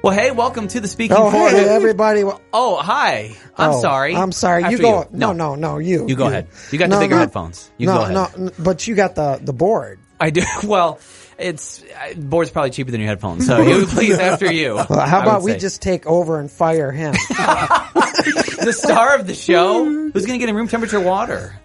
Well, hey, welcome to the Speaking Oh, For. hey, everybody. Oh, hi. I'm sorry. I'm sorry. After You go. you. No, you. You go ahead. You got the bigger headphones. You go ahead. No, but you got the board. I do. Well, board's probably cheaper than your headphones, so you please after you. Well, how about we just take over and fire him? The star of the show? Who's going to get him room temperature water?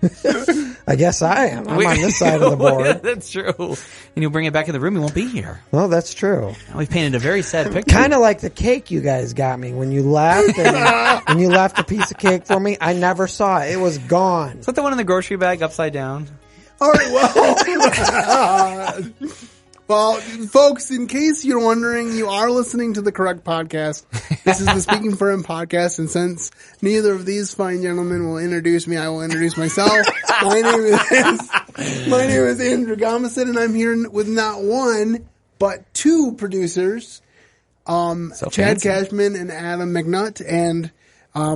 I guess I am. I'm on this side of the board. That's true. And you'll bring it back in the room, he won't be here. Well, that's true. We've painted a very sad picture. Kind of like the cake you guys got me when you left. When you left a piece of cake for me, I never saw it. It was gone. Is that the one in the grocery bag upside down? All right, well, folks, in case you're wondering, you are listening to the correct podcast. This is the Speaking For Him podcast, and since neither of these fine gentlemen will introduce me, I will introduce myself. My name is Andrew Gomeson, and I'm here with not one, but two producers, Chad Cashman and Adam McNutt, and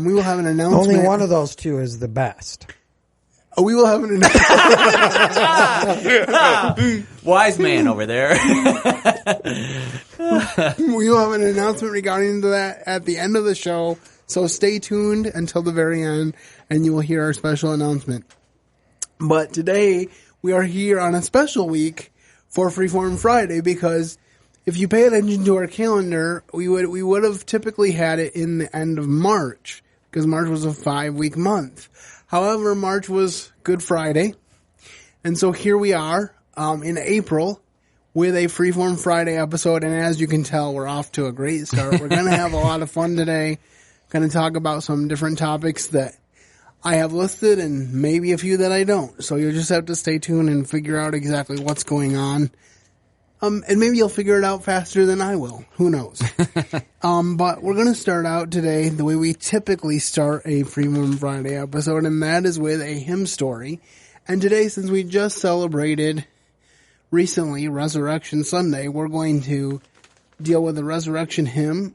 we will have an announcement. Only one of those two is the best. We will have an announcement. Wise man over there. We will have an announcement regarding that at the end of the show. So stay tuned until the very end and you will hear our special announcement. But today we are here on a special week for Freeform Friday because if you pay attention to our calendar, we would have typically had it in the end of March because March was a 5-week month. However, March was Good Friday, and so here we are in April with a Freeform Friday episode, and as you can tell, we're off to a great start. We're going to have a lot of fun today. Going to talk about some different topics that I have listed and maybe a few that I don't, so you'll just have to stay tuned and figure out exactly what's going on. And maybe you'll figure it out faster than I will. Who knows? But we're going to start out today the way we typically start a Freeform Friday episode, and that is with a hymn story. And today, since we just celebrated recently Resurrection Sunday, we're going to deal with the resurrection hymn,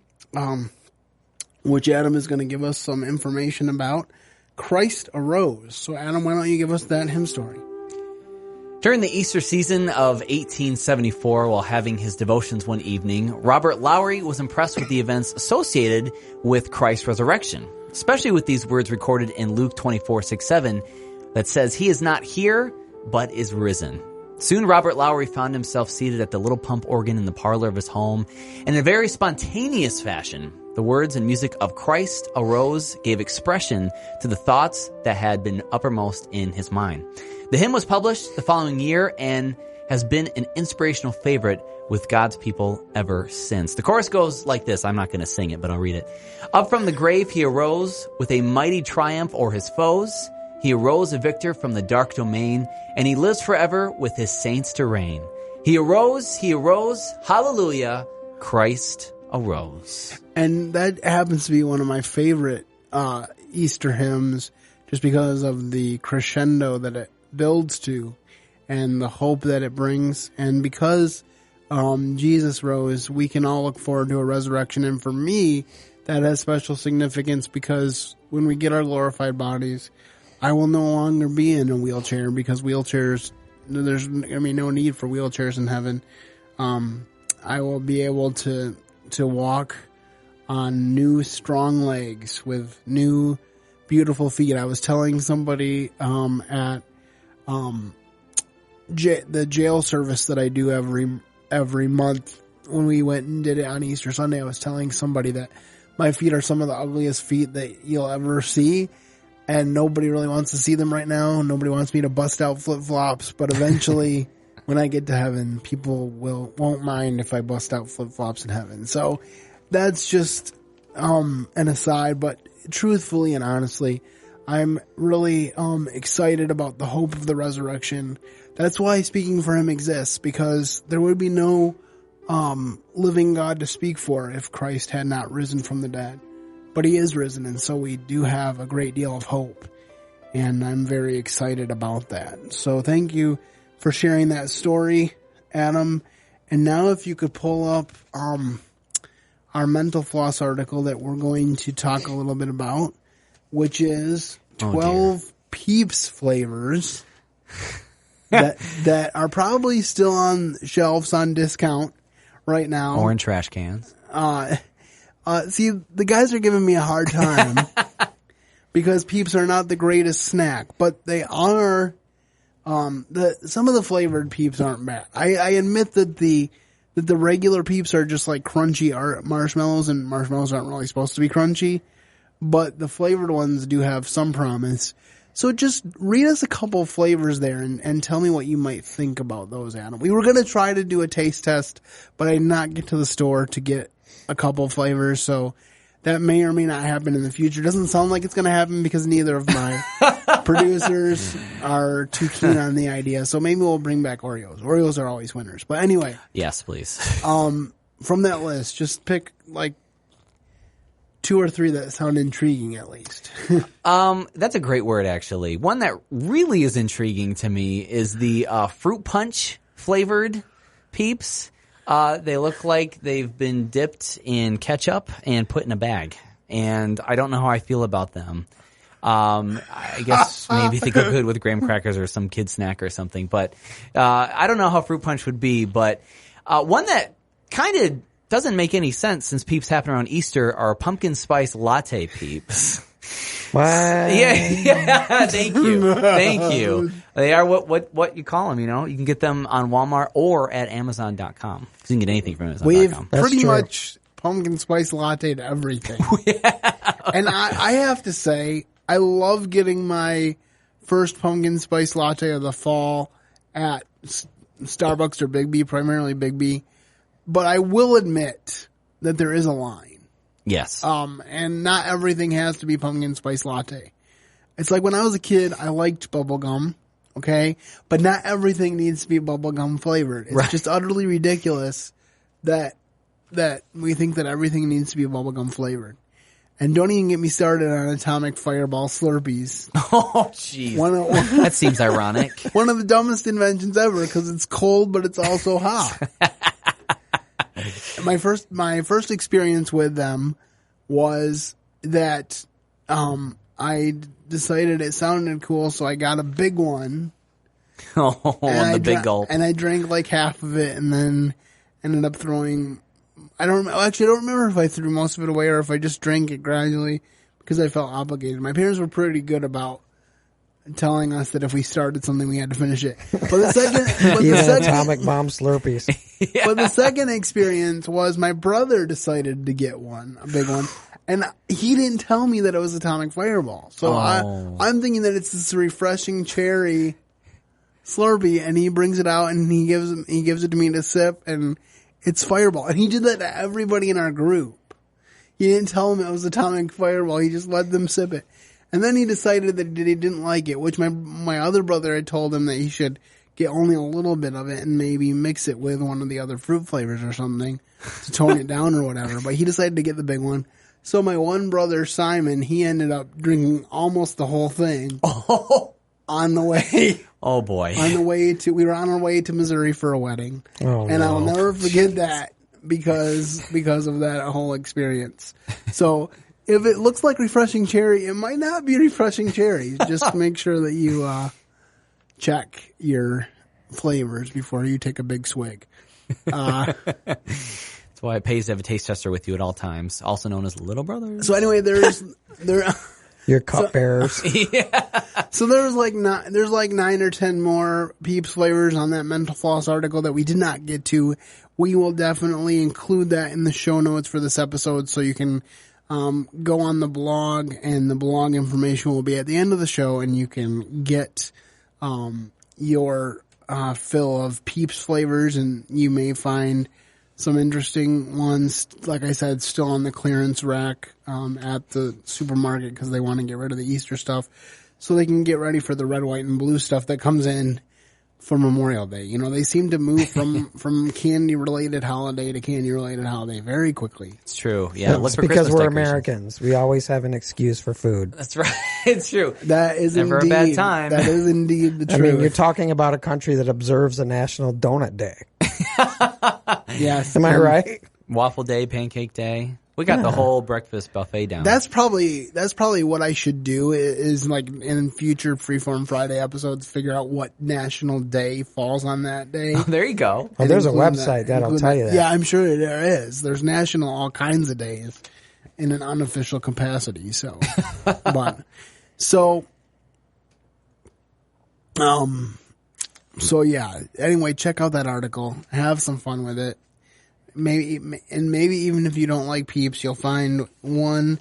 which Adam is going to give us some information about. Christ Arose. So Adam, why don't you give us that hymn story? During the Easter season of 1874, while having his devotions one evening, Robert Lowry was impressed with the events associated with Christ's resurrection, especially with these words recorded in Luke 24:6-7 that says, "He is not here, but is risen." Soon Robert Lowry found himself seated at the little pump organ in the parlor of his home. In a very spontaneous fashion, the words and music of Christ Arose gave expression to the thoughts that had been uppermost in his mind. The hymn was published the following year and has been an inspirational favorite with God's people ever since. The chorus goes like this. I'm not going to sing it, but I'll read it. Up from the grave he arose with a mighty triumph o'er his foes. He arose a victor from the dark domain, and he lives forever with his saints to reign. He arose, hallelujah, Christ arose. And that happens to be one of my favorite Easter hymns just because of the crescendo that it builds to and the hope that it brings. And because Jesus rose, we can all look forward to a resurrection. And for me, that has special significance because when we get our glorified bodies, I will no longer be in a wheelchair because wheelchairs, there's no need for wheelchairs in heaven. I will be able to walk on new strong legs with new beautiful feet. I was telling somebody at the jail service that I do every month when we went and did it on Easter Sunday, I was telling somebody that my feet are some of the ugliest feet that you'll ever see, and nobody really wants to see them right now. Nobody wants me to bust out flip-flops, but eventually when I get to heaven, people won't mind if I bust out flip-flops in heaven. So that's just an aside, but truthfully and honestly, I'm really excited about the hope of the resurrection. That's why Speaking For Him exists, because there would be no living God to speak for if Christ had not risen from the dead. But he is risen, and so we do have a great deal of hope. And I'm very excited about that. So thank you for sharing that story, Adam. And now if you could pull up our Mental Floss article that we're going to talk a little bit about, which is 12 Peeps flavors that are probably still on shelves on discount right now. Or in trash cans. See, the guys are giving me a hard time because Peeps are not the greatest snack, but they are. Some of the flavored Peeps aren't bad. I admit that the regular Peeps are just like crunchy marshmallows, and marshmallows aren't really supposed to be crunchy, but the flavored ones do have some promise. So just read us a couple flavors there and tell me what you might think about those, Adam. We were going to try to do a taste test, but I did not get to the store to get a couple flavors, so that may or may not happen in the future. Doesn't sound like it's going to happen because neither of my producers are too keen on the idea, so maybe we'll bring back Oreos. Oreos are always winners. But anyway. Yes, please. From that list, just pick like 2 or 3 that sound intriguing at least. That's a great word, actually. One that really is intriguing to me is the fruit punch flavored Peeps. They look like they've been dipped in ketchup and put in a bag, and I don't know how I feel about them. I guess maybe they go good with graham crackers or some kid snack or something, but I don't know how fruit punch would be. But one that kind of doesn't make any sense since Peeps happen around Easter are pumpkin spice latte Peeps. What? Yeah. Thank you. They are what you call them. You know, you can get them on Walmart or at Amazon.com. You can get anything from Amazon.com. We've pretty much pumpkin spice latte to everything. And I have to say, I love getting my first pumpkin spice latte of the fall at Starbucks or Big B, primarily Big B. But I will admit that there is a line. Yes. And not everything has to be pumpkin spice latte. It's like when I was a kid, I liked bubblegum, okay? But not everything needs to be bubblegum flavored. It's just utterly ridiculous that we think that everything needs to be bubblegum flavored. And don't even get me started on Atomic Fireball Slurpees. Oh, jeez. That seems ironic. One of the dumbest inventions ever because it's cold, but it's also hot. My first experience with them was that I decided it sounded cool, so I got a big one. Oh, the big gulp. And I drank like half of it, and then ended up throwing. I don't remember if I threw most of it away or if I just drank it gradually because I felt obligated. My parents were pretty good about telling us that if we started something, we had to finish it. But the second Atomic Bomb Slurpees. Yeah. But the second experience was my brother decided to get a big one, and he didn't tell me that it was Atomic Fireball. So I'm thinking that it's this refreshing cherry Slurpee, and he brings it out and he gives it to me to sip, and it's Fireball. And he did that to everybody in our group. He didn't tell them it was Atomic Fireball. He just let them sip it. And then he decided that he didn't like it, which my other brother had told him that he should get only a little bit of it and maybe mix it with one of the other fruit flavors or something to tone it down or whatever. But he decided to get the big one. So my one brother, Simon, he ended up drinking almost the whole thing on the way. Oh, boy. We were on our way to Missouri for a wedding. And I'll never forget that because of that whole experience. So if it looks like refreshing cherry, it might not be refreshing cherry. Just make sure that you check your flavors before you take a big swig. That's why it pays to have a taste tester with you at all times, also known as Little Brother. So anyway, your cupbearers. Yeah. So there's like 9 or 10 more Peeps flavors on that Mental Floss article that we did not get to. We will definitely include that in the show notes for this episode, so you can go on the blog, and the blog information will be at the end of the show, and you can get your fill of Peeps flavors, and you may find some interesting ones, like I said, still on the clearance rack at the supermarket because they want to get rid of the Easter stuff so they can get ready for the red, white, and blue stuff that comes in for Memorial Day. You know, they seem to move from candy-related holiday to candy-related holiday very quickly. It's true. Yeah, it's because we're Americans. We always have an excuse for food. That's right. It's true. That is never indeed, a bad time. That is indeed the truth. I mean, you're talking about a country that observes a National Donut Day. Yes. Am I right? Waffle Day, Pancake Day. We got the whole breakfast buffet down. That's probably what I should do is like in future Freeform Friday episodes, figure out what national day falls on that day. Oh, there you go. Well, there's a website that'll tell you that. Yeah, I'm sure there is. There's national all kinds of days. in an unofficial capacity. So, so yeah. Anyway, check out that article. Have some fun with it. Maybe even if you don't like Peeps, you'll find one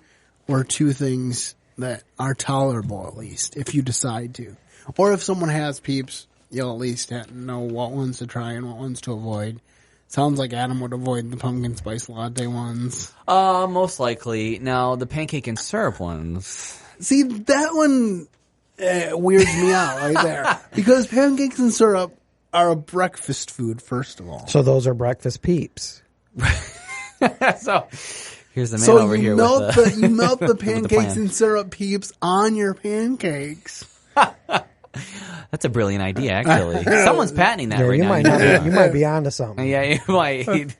or two things that are tolerable, at least, if you decide to. Or if someone has Peeps, you'll at least know what ones to try and what ones to avoid. Sounds like Adam would avoid the pumpkin spice latte ones. Most likely. Now, the pancake and syrup ones. See, that one weirds me out right there. Because pancakes and syrup are a breakfast food, first of all. So those are breakfast Peeps. So, here's the man over here with the... you melt the pancakes and syrup Peeps on your pancakes. That's a brilliant idea, actually. Someone's patenting that right now. You might be onto something. Yeah, you might.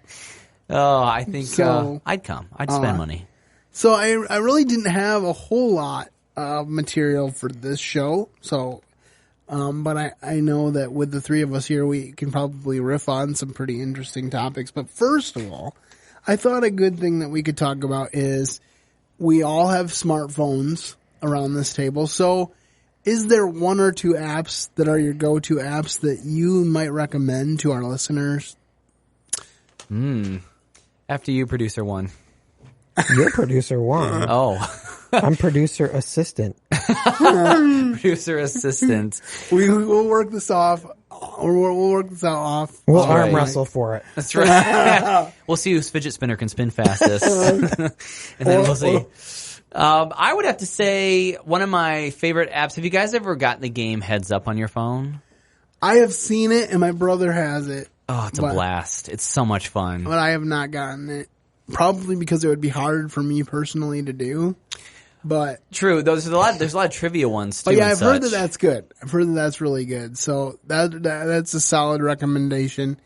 Oh, I think I'd come. I'd spend money. So I really didn't have a whole lot of material for this show. So, but I know that with the three of us here, we can probably riff on some pretty interesting topics. But first of all, I thought a good thing that we could talk about is we all have smartphones around this table. So is there one or two apps that are your go-to apps that you might recommend to our listeners? After you, producer one. You're producer one. Oh. I'm producer assistant. Producer assistant. We'll work this off. We'll work this out off. We'll arm wrestle for it. That's right. We'll see whose fidget spinner can spin fastest. And then we'll see. I would have to say one of my favorite apps. Have you guys ever gotten the game Heads Up on your phone? I have seen it, and my brother has it. Oh, it's a blast. It's so much fun. But I have not gotten it. Probably because it would be hard for me personally to do. But true. There's a lot of trivia ones too. But yeah, I've heard that that's good. I've heard that that's really good. So that's a solid recommendation.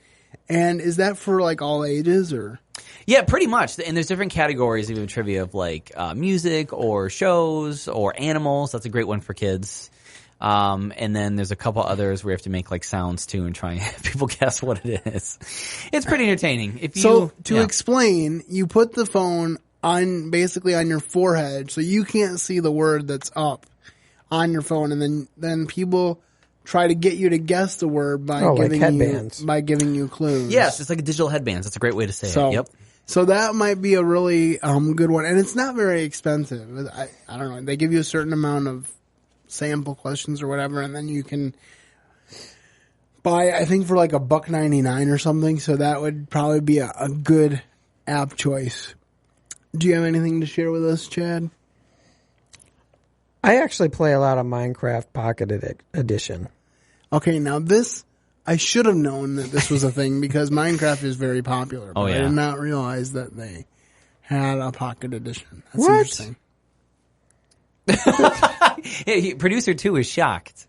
And is that for like all ages or? Yeah, pretty much. And there's different categories of trivia of like music or shows or animals. That's a great one for kids. And then there's a couple others where you have to make like sounds too and try and have people guess what it is. It's pretty entertaining. Explain, you put the phone basically on your forehead so you can't see the word that's up on your phone, and then people try to get you to guess the word by giving you clues. Yes, it's like a digital headbands. That's a great way to say it. Yep. So that might be a really good one, and it's not very expensive. I don't know. They give you a certain amount of sample questions or whatever, and then you can buy, I think, for like $1.99 or something. So that would probably be a good app choice. Do you have anything to share with us, Chad? I actually play a lot of Minecraft Pocket Edition. Okay, now this, I should have known that this was a thing because Minecraft is very popular. But I did not realize that they had a Pocket Edition. That's interesting. Producer 2 is shocked.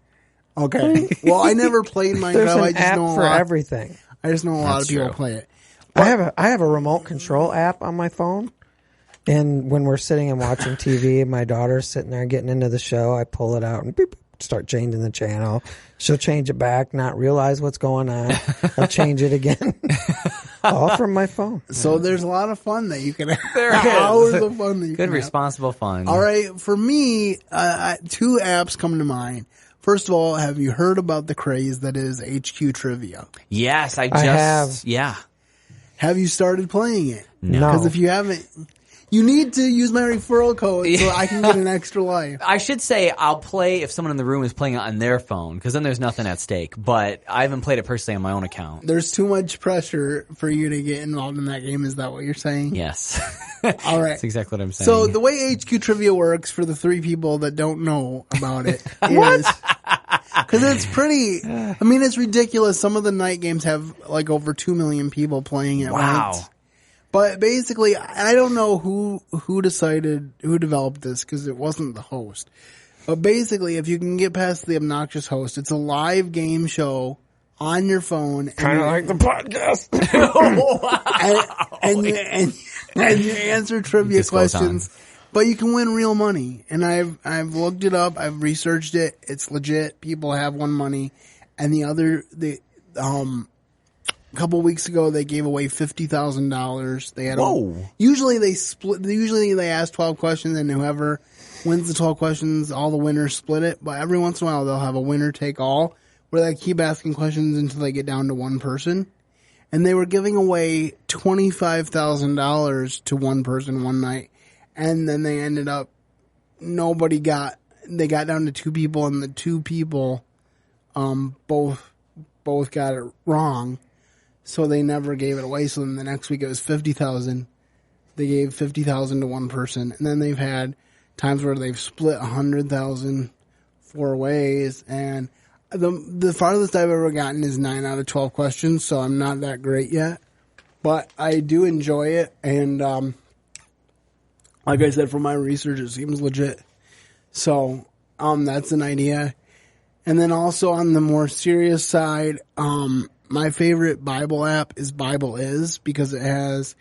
Okay. Well, I never played Minecraft. There's an I just app know for everything. I just know a lot of people play it. I have a remote control app on my phone, and when we're sitting and watching TV, my daughter's sitting there getting into the show. I pull it out and beep, start changing the channel. She'll change it back, not realize what's going on. I'll change it again. All from my phone. So there's a lot of fun that you can have. There is. Hours of fun that you Good, can responsible fun. All right. For me, two apps come to mind. First of all, have you heard about the craze that is HQ Trivia? Yes, I have. Yeah. Have you started playing it? No. Because if you haven't, you need to use my referral code so I can get an extra life. I should say I'll play if someone in the room is playing it on their phone, because then there's nothing at stake. But I haven't played it personally on my own account. There's too much pressure for you to get involved in that game. Is that what you're saying? Yes. All right. That's exactly what I'm saying. So the way HQ Trivia works, for the three people that don't know about it, is because it's pretty. I mean, it's ridiculous. Some of the night games have like over 2 million people playing it. Wow. Right? But basically, I don't know who developed this because it wasn't the host. But basically, if you can get past the obnoxious host, it's a live game show on your phone. Kind of like the podcast. and you answer trivia questions, but you can win real money. And I've looked it up. I've researched it. It's legit. People have won money. And a couple weeks ago, they gave away $50,000. They had Whoa. Usually they ask 12 questions, and whoever wins the 12 questions, all the winners split it. But every once in a while, they'll have a winner take all, where they keep asking questions until they get down to one person. And they were giving away $25,000 to one person one night. And then they ended up, they got down to two people, and the two people, both got it wrong. So they never gave it away. So then the next week it was 50,000. They gave 50,000 to one person. And then they've had times where they've split 100,000 four ways. And the farthest I've ever gotten is 9 out of 12 questions. So I'm not that great yet, but I do enjoy it. And, like I said, from my research, it seems legit. So, that's an idea. And then also on the more serious side, my favorite Bible app is Bible Is, because it has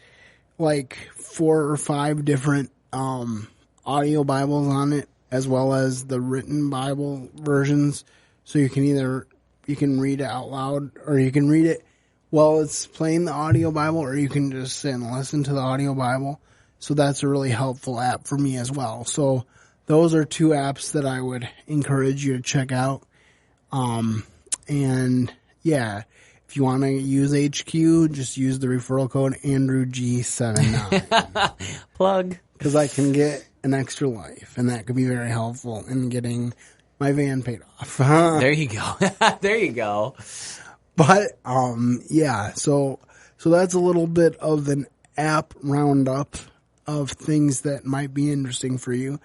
like 4 or 5 different, audio Bibles on it, as well as the written Bible versions. So you can read it out loud, or you can read it while it's playing the audio Bible, or you can just sit and listen to the audio Bible. So that's a really helpful app for me as well. So those are 2 apps that I would encourage you to check out. And yeah, if you want to use HQ, just use the referral code AndrewG79. Plug. Because I can get an extra life, and that could be very helpful in getting my van paid off. There you go. There you go. But, yeah, so that's a little bit of an app roundup of things that might be interesting for you.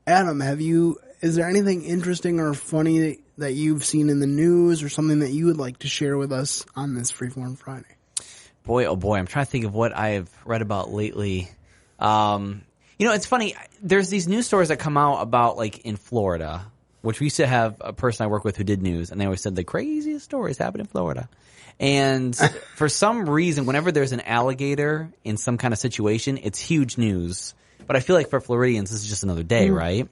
Adam, is there anything interesting or funny that you've seen in the news, or something that you would like to share with us on this Freeform Friday? Boy, oh boy, I'm trying to think of what I've read about lately. It's funny. There's these news stories that come out about, like, in Florida, which we used to have a person I work with who did news, and they always said the craziest stories happen in Florida. And for some reason, whenever there's an alligator in some kind of situation, it's huge news. But I feel like for Floridians, this is just another day, right?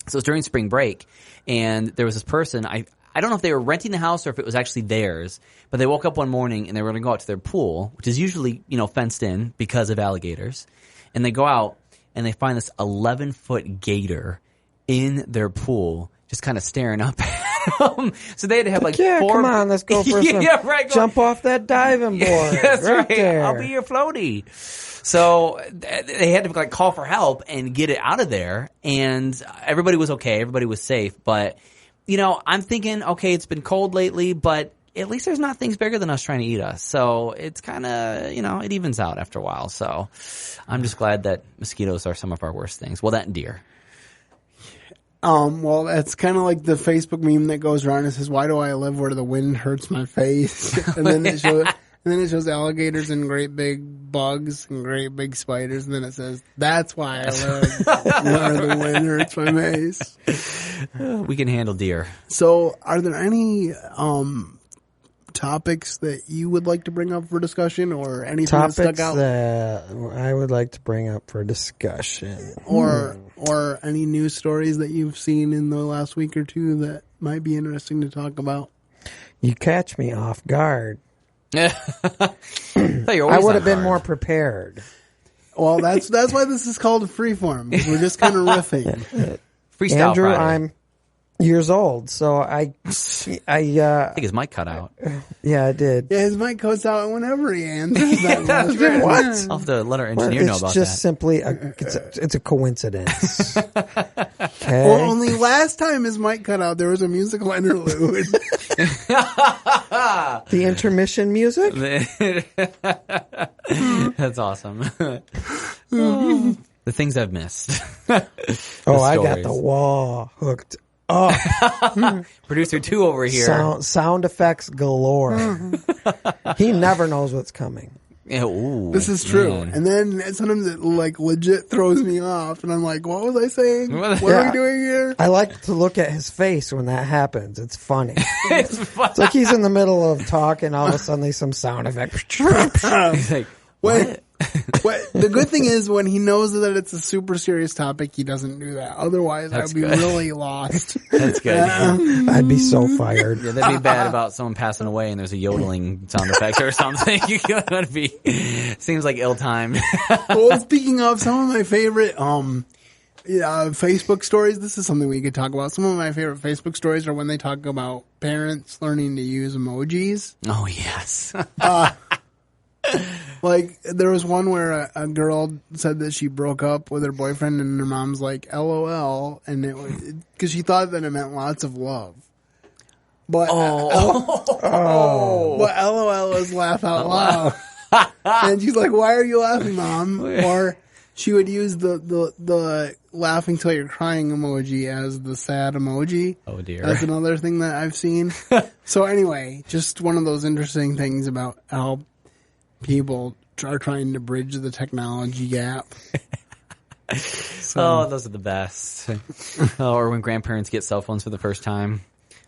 So it was during spring break, and there was this person, I don't know if they were renting the house or if it was actually theirs, but they woke up one morning and they were going to go out to their pool, which is usually, fenced in because of alligators. And they go out and they find this 11-foot gator in their pool, just kind of staring up at them. So they had to have like 4. Come on, let's go for some. Yeah, right. Jump off that diving board. That's right. There. I'll be your floaty. So they had to like call for help and get it out of there. And everybody was okay. Everybody was safe. But, I'm thinking, okay, it's been cold lately, but at least there's not things bigger than us trying to eat us. So it's kind of, it evens out after a while. So I'm just glad that mosquitoes are some of our worst things. Well, that and deer. Well, it's kind of like the Facebook meme that goes around and says, "Why do I live where the wind hurts my face?" And then it shows alligators and great big bugs and great big spiders, and then it says, "That's why I live where the wind hurts my face." We can handle deer. So, are there any topics that you would like to bring up for discussion, or anything that stuck out? That I would like to bring up for discussion, or any news stories that you've seen in the last week or two that might be interesting to talk about? You catch me off guard. I would have been more prepared. Well, that's why this is called a freeform. We're just kind of riffing. Freestyle Andrew, Friday. I'm years old, so I think his mic cut out. Yeah, I did. Yeah, his mic goes out whenever he answers that. What? I'll have to let our engineer know about It's just that. simply it's a coincidence. Okay. Well, only last time his mic cut out, there was a musical interlude. The intermission music? That's awesome. The things I've missed. I got the wall hooked up. Producer 2 over here. Sound effects galore. He never knows what's coming. Yeah, ooh, This is true. man. And then sometimes it like legit throws me off, and I'm like, what was I saying? What are we doing here? I like to look at his face when that happens. It's funny. It's fun. It's like he's in the middle of talking, all of a sudden there's some sound effect. He's like, Wait, The good thing is when he knows that it's a super serious topic, he doesn't do that. Otherwise, I'd be really lost. That's good. I'd be so fired. Yeah, that'd be bad about someone passing away and there's a yodeling sound effect or something. Seems like ill-timed. Well, speaking of some of my favorite Facebook stories, this is something we could talk about. Some of my favorite Facebook stories are when they talk about parents learning to use emojis. Oh, yes. Like, there was one where a girl said that she broke up with her boyfriend and her mom's like, LOL, and it was, because she thought that it meant lots of love. But, but LOL is laugh out loud. And she's like, why are you laughing, Mom? Or she would use the laughing till you're crying emoji as the sad emoji. Oh, dear. That's another thing that I've seen. So anyway, just one of those interesting things about how people are trying to bridge the technology gap. Oh, those are the best. Or when grandparents get cell phones for the first time.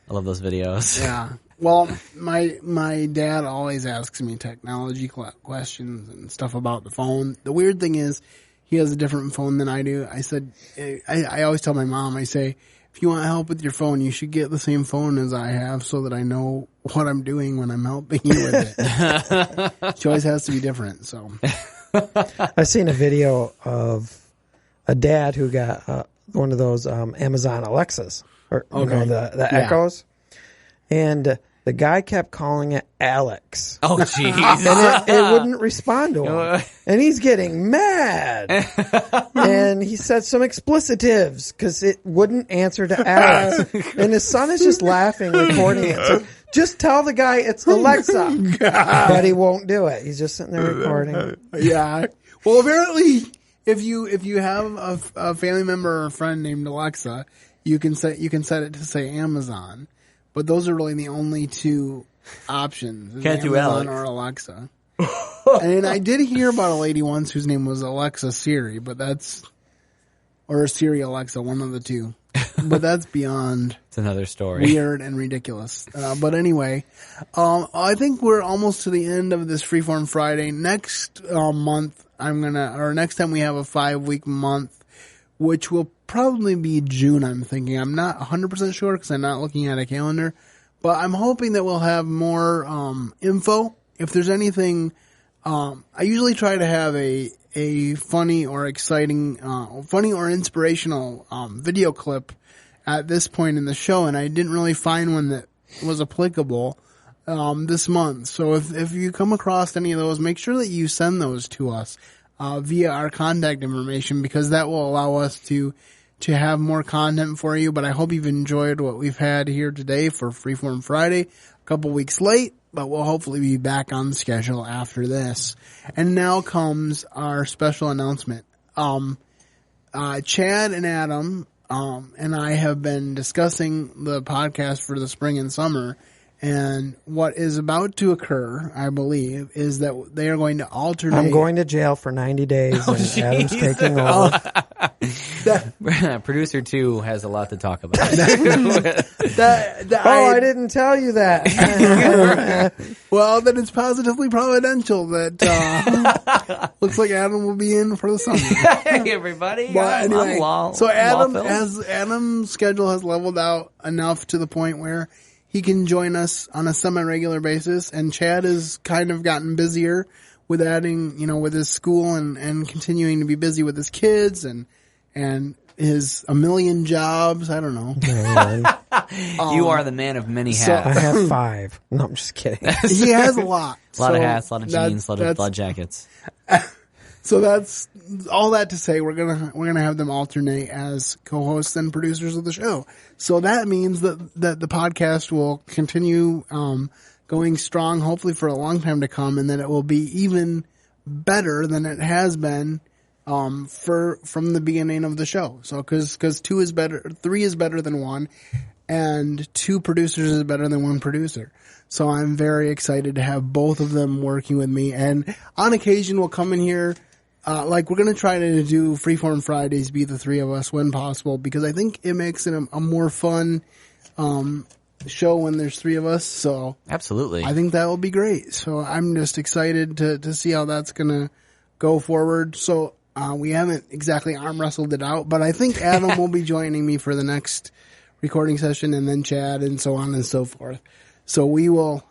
I love those videos. Yeah. Well, my dad always asks me technology questions and stuff about the phone. The weird thing is he has a different phone than I do. I said, I always tell my mom, I say, if you want help with your phone, you should get the same phone as I have so that I know what I'm doing when I'm helping you with it. She always has to be different, so. I've seen a video of a dad who got one of those Amazon Alexas, or you know, the Echoes, and the guy kept calling it Alex. Oh, jeez. And it wouldn't respond to him. And he's getting mad. And he said some explicitives because it wouldn't answer to Alex. And his son is just laughing, recording it. So just tell the guy it's Alexa. But he won't do it. He's just sitting there recording. Yeah. Well, apparently, if you have a family member or a friend named Alexa, you can set it to say Amazon. But those are really the only two options. Can't do Alex or Alexa. And I did hear about a lady once whose name was Alexa Siri, or Siri Alexa, one of the two. But that's beyond. It's another story. Weird and ridiculous. But anyway, I think we're almost to the end of this Freeform Friday. Next month, next time we have a 5-week month, which will probably be June, I'm thinking. I'm not 100% sure because I'm not looking at a calendar. But I'm hoping that we'll have more info. If there's anything, I usually try to have a funny or exciting, funny or inspirational video clip at this point in the show, and I didn't really find one that was applicable this month. So if you come across any of those, make sure that you send those to us via our contact information, because that will allow us to have more content for you. But I hope you've enjoyed what we've had here today for Freeform Friday. A couple weeks late, but we'll hopefully be back on schedule after this. And now comes our special announcement. Chad and Adam and I have been discussing the podcast for the spring and summer. And what is about to occur, I believe, is that they are going to alternate. I'm going to jail for 90 days, and Adam's taking over. Producer 2 has a lot to talk about. I didn't tell you that. Well, then it's positively providential that looks like Adam will be in for the summer. Hey, everybody. But anyway, so Adam's schedule has leveled out enough to the point where he can join us on a semi-regular basis, and Chad has kind of gotten busier with adding, with his school and continuing to be busy with his kids and his a million jobs. I don't know. You are the man of many hats. I have 5. No, I'm just kidding. He has a lot. A lot of hats, a lot of jeans, a lot of jackets. So that's all that to say. We're gonna have them alternate as co-hosts and producers of the show. So that means that the podcast will continue going strong, hopefully for a long time to come, and that it will be even better than it has been from the beginning of the show. So because 2 is better, 3 is better than 1, and 2 producers is better than 1 producer. So I'm very excited to have both of them working with me, and on occasion we'll come in here. We're going to try to do Freeform Fridays, be the 3 of us when possible, because I think it makes it a more fun show when there's 3 of us. So absolutely, I think that will be great. So I'm just excited to see how that's going to go forward. So we haven't exactly arm wrestled it out, but I think Adam will be joining me for the next recording session, and then Chad, and so on and so forth. So we will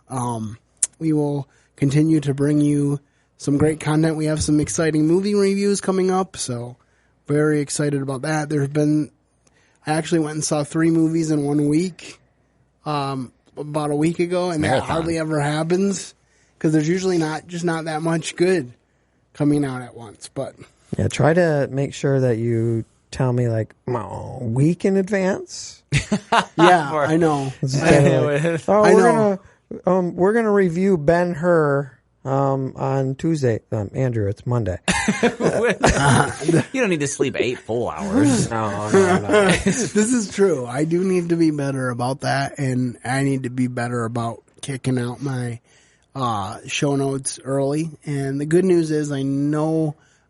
continue to bring you some great content. We have some exciting movie reviews coming up, so very excited about that. I actually went and saw 3 movies in 1 week, about a week ago, and Marathon. that hardly ever happens because there's usually not that much good coming out at once. But Yeah, try to make sure that you tell me like a week in advance. yeah, I know. We're gonna review Ben-Hur on Tuesday. Andrew, it's Monday. You don't need to sleep 8 full hours. No. This is true. I do need to be better about that, and I need to be better about kicking out my show notes early. And the good news is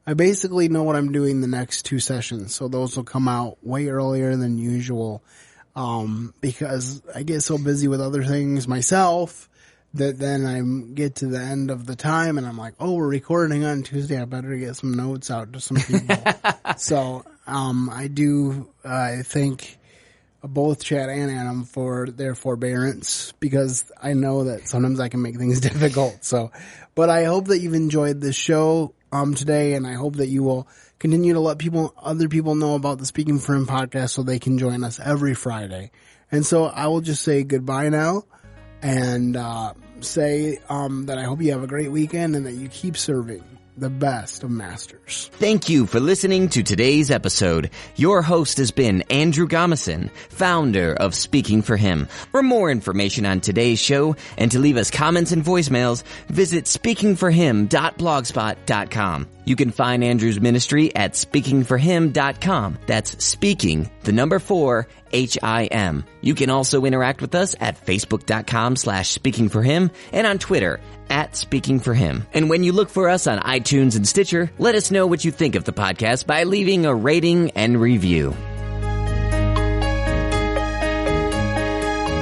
I basically know what I'm doing the next 2 sessions, so those will come out way earlier than usual because I get so busy with other things myself that then I get to the end of the time and I'm like, oh, we're recording on Tuesday. I better get some notes out to some people. So I thank both Chad and Adam for their forbearance because I know that sometimes I can make things difficult. So, but I hope that you've enjoyed this show today, and I hope that you will continue to let other people know about the Speaking for Him podcast so they can join us every Friday. And so I will just say goodbye now and say that I hope you have a great weekend and that you keep serving the best of masters. Thank you for listening to today's episode. Your host has been Andrew Gomison, founder of Speaking for Him. For more information on today's show and to leave us comments and voicemails, visit speakingforhim.blogspot.com. You can find Andrew's ministry at speakingforhim.com. That's speaking, 4, HIM. You can also interact with us at facebook.com/speakingforhim and on Twitter @speakingforhim. And when you look for us on iTunes and Stitcher, let us know what you think of the podcast by leaving a rating and review.